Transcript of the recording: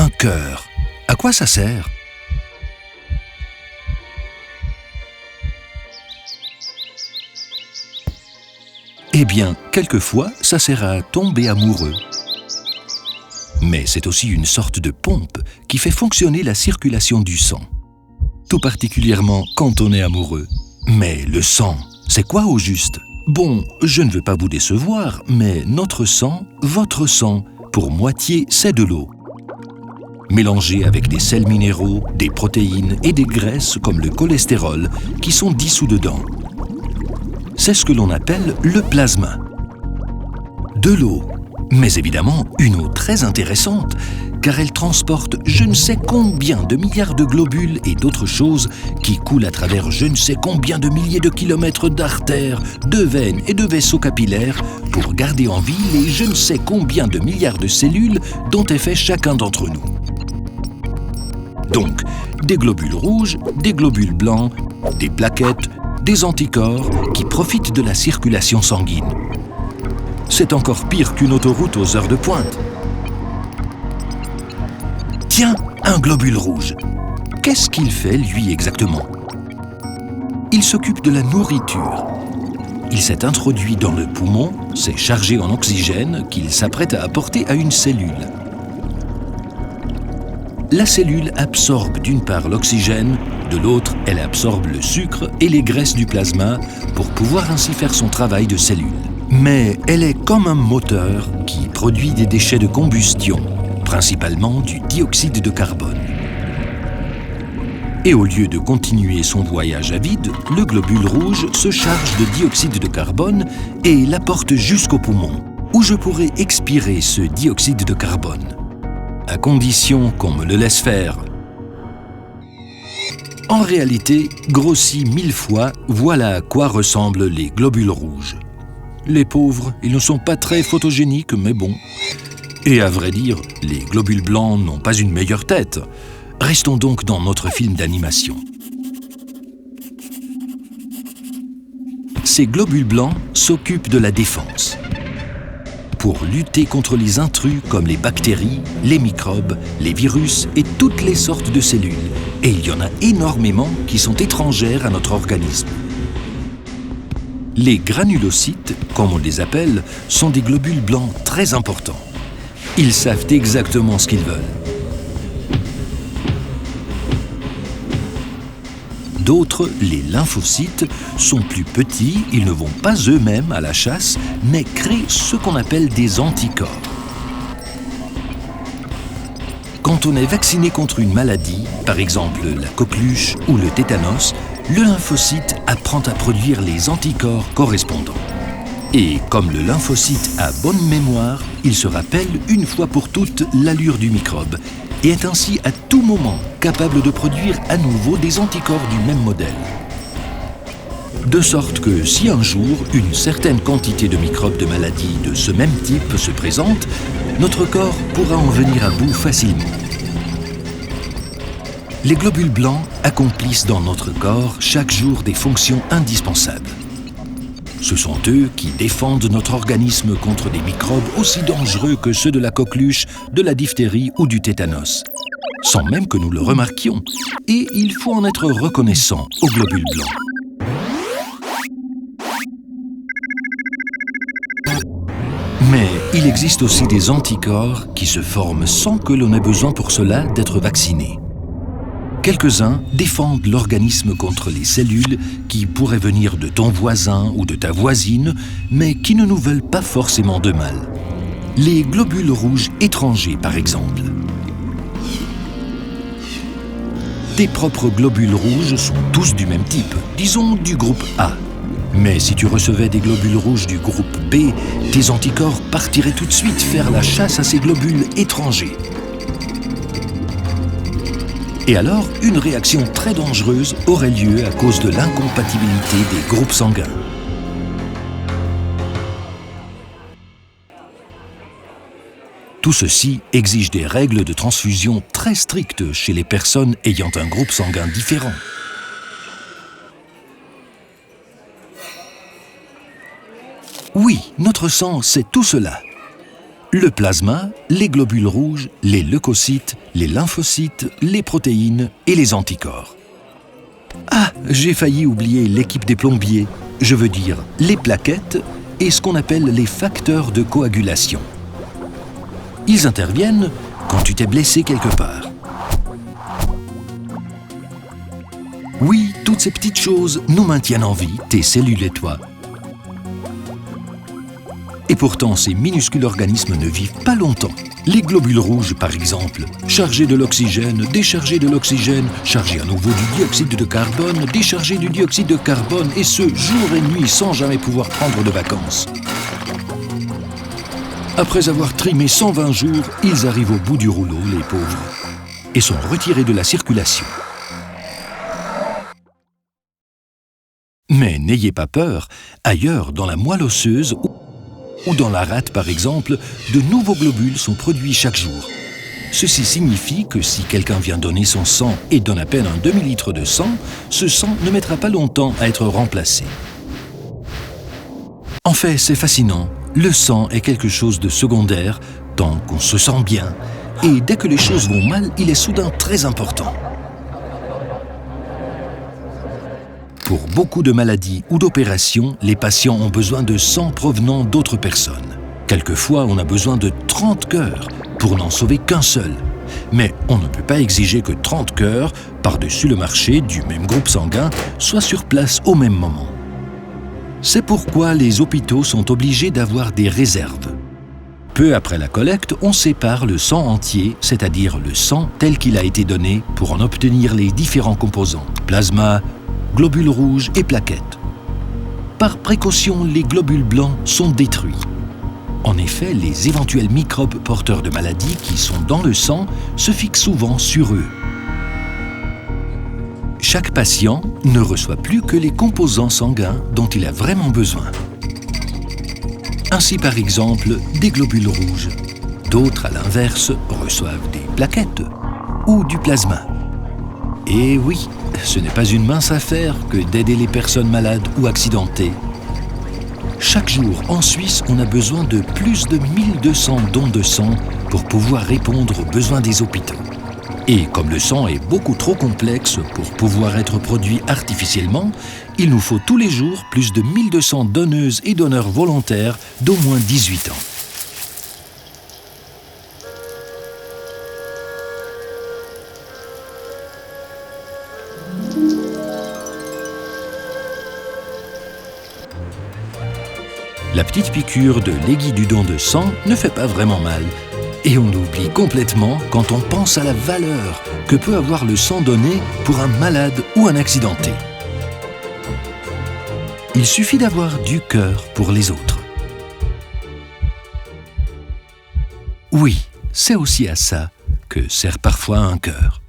Un cœur, à quoi ça sert? Eh bien, quelquefois, ça sert à tomber amoureux. Mais c'est aussi une sorte de pompe qui fait fonctionner la circulation du sang. Tout particulièrement quand on est amoureux. Mais le sang, c'est quoi au juste? Bon, je ne veux pas vous décevoir, mais notre sang, votre sang, pour moitié, c'est de l'eau. Mélangée avec des sels minéraux, des protéines et des graisses comme le cholestérol qui sont dissous dedans. C'est ce que l'on appelle le plasma. De l'eau, mais évidemment une eau très intéressante, car elle transporte je ne sais combien de milliards de globules et d'autres choses qui coulent à travers je ne sais combien de milliers de kilomètres d'artères, de veines et de vaisseaux capillaires pour garder en vie les je ne sais combien de milliards de cellules dont est fait chacun d'entre nous. Donc, des globules rouges, des globules blancs, des plaquettes, des anticorps qui profitent de la circulation sanguine. C'est encore pire qu'une autoroute aux heures de pointe. Tiens, un globule rouge. Qu'est-ce qu'il fait, lui, exactement? Il s'occupe de la nourriture. Il s'est introduit dans le poumon, s'est chargé en oxygène qu'il s'apprête à apporter à une cellule. La cellule absorbe d'une part l'oxygène, de l'autre, elle absorbe le sucre et les graisses du plasma pour pouvoir ainsi faire son travail de cellule. Mais elle est comme un moteur qui produit des déchets de combustion, principalement du dioxyde de carbone. Et au lieu de continuer son voyage à vide, le globule rouge se charge de dioxyde de carbone et l'apporte jusqu'au poumon, où je pourrai expirer ce dioxyde de carbone, à condition qu'on me le laisse faire. En réalité, grossi 1000 fois, voilà à quoi ressemblent les globules rouges. Les pauvres, ils ne sont pas très photogéniques, mais bon. Et à vrai dire, les globules blancs n'ont pas une meilleure tête. Restons donc dans notre film d'animation. Ces globules blancs s'occupent de la défense. Pour lutter contre les intrus comme les bactéries, les microbes, les virus et toutes les sortes de cellules. Et il y en a énormément qui sont étrangères à notre organisme. Les granulocytes, comme on les appelle, sont des globules blancs très importants. Ils savent exactement ce qu'ils veulent. D'autres, les lymphocytes, sont plus petits, ils ne vont pas eux-mêmes à la chasse, mais créent ce qu'on appelle des anticorps. Quand on est vacciné contre une maladie, par exemple la coqueluche ou le tétanos, le lymphocyte apprend à produire les anticorps correspondants. Et comme le lymphocyte a bonne mémoire, il se rappelle une fois pour toutes l'allure du microbe et est ainsi à tout moment capable de produire à nouveau des anticorps du même modèle. De sorte que si un jour une certaine quantité de microbes de maladies de ce même type se présente, notre corps pourra en venir à bout facilement. Les globules blancs accomplissent dans notre corps chaque jour des fonctions indispensables. Ce sont eux qui défendent notre organisme contre des microbes aussi dangereux que ceux de la coqueluche, de la diphtérie ou du tétanos, sans même que nous le remarquions. Et il faut en être reconnaissant aux globules blancs. Mais il existe aussi des anticorps qui se forment sans que l'on ait besoin pour cela d'être vacciné. Quelques-uns défendent l'organisme contre les cellules qui pourraient venir de ton voisin ou de ta voisine, mais qui ne nous veulent pas forcément de mal. Les globules rouges étrangers, par exemple. Tes propres globules rouges sont tous du même type, disons du groupe A. Mais si tu recevais des globules rouges du groupe B, tes anticorps partiraient tout de suite faire la chasse à ces globules étrangers. Et alors, une réaction très dangereuse aurait lieu à cause de l'incompatibilité des groupes sanguins. Tout ceci exige des règles de transfusion très strictes chez les personnes ayant un groupe sanguin différent. Oui, notre sang, c'est tout cela. le plasma, les globules rouges, les leucocytes, les lymphocytes, les protéines et les anticorps. Ah, j'ai failli oublier l'équipe des plombiers, je veux dire les plaquettes et ce qu'on appelle les facteurs de coagulation. Ils interviennent quand tu t'es blessé quelque part. Oui, toutes ces petites choses nous maintiennent en vie, tes cellules et toi. Et pourtant, ces minuscules organismes ne vivent pas longtemps. Les globules rouges, par exemple, chargés de l'oxygène, déchargés de l'oxygène, chargés à nouveau du dioxyde de carbone, déchargés du dioxyde de carbone, et ce, jour et nuit, sans jamais pouvoir prendre de vacances. Après avoir trimé 120 jours, ils arrivent au bout du rouleau, les pauvres, et sont retirés de la circulation. Mais n'ayez pas peur, ailleurs, dans la moelle osseuse ou dans la rate par exemple, de nouveaux globules sont produits chaque jour. Ceci signifie que si quelqu'un vient donner son sang et donne à peine un demi-litre de sang, ce sang ne mettra pas longtemps à être remplacé. En fait, c'est fascinant. Le sang est quelque chose de secondaire tant qu'on se sent bien. Et dès que les choses vont mal, il est soudain très important. Pour beaucoup de maladies ou d'opérations, les patients ont besoin de sang provenant d'autres personnes. Quelquefois, on a besoin de 30 cœurs pour n'en sauver qu'un seul. Mais on ne peut pas exiger que 30 cœurs, par-dessus le marché du même groupe sanguin, soient sur place au même moment. C'est pourquoi les hôpitaux sont obligés d'avoir des réserves. Peu après la collecte, on sépare le sang entier, c'est-à-dire le sang tel qu'il a été donné, pour en obtenir les différents composants, plasma, globules rouges et plaquettes. Par précaution, les globules blancs sont détruits. En effet, les éventuels microbes porteurs de maladies qui sont dans le sang se fixent souvent sur eux. Chaque patient ne reçoit plus que les composants sanguins dont il a vraiment besoin. Ainsi, par exemple, des globules rouges. D'autres, à l'inverse, reçoivent des plaquettes ou du plasma. Et oui, ce n'est pas une mince affaire que d'aider les personnes malades ou accidentées. Chaque jour, en Suisse, on a besoin de plus de 1200 dons de sang pour pouvoir répondre aux besoins des hôpitaux. Et comme le sang est beaucoup trop complexe pour pouvoir être produit artificiellement, il nous faut tous les jours plus de 1200 donneuses et donneurs volontaires d'au moins 18 ans. La petite piqûre de l'aiguille du don de sang ne fait pas vraiment mal. Et on oublie complètement quand on pense à la valeur que peut avoir le sang donné pour un malade ou un accidenté. Il suffit d'avoir du cœur pour les autres. Oui, c'est aussi à ça que sert parfois un cœur.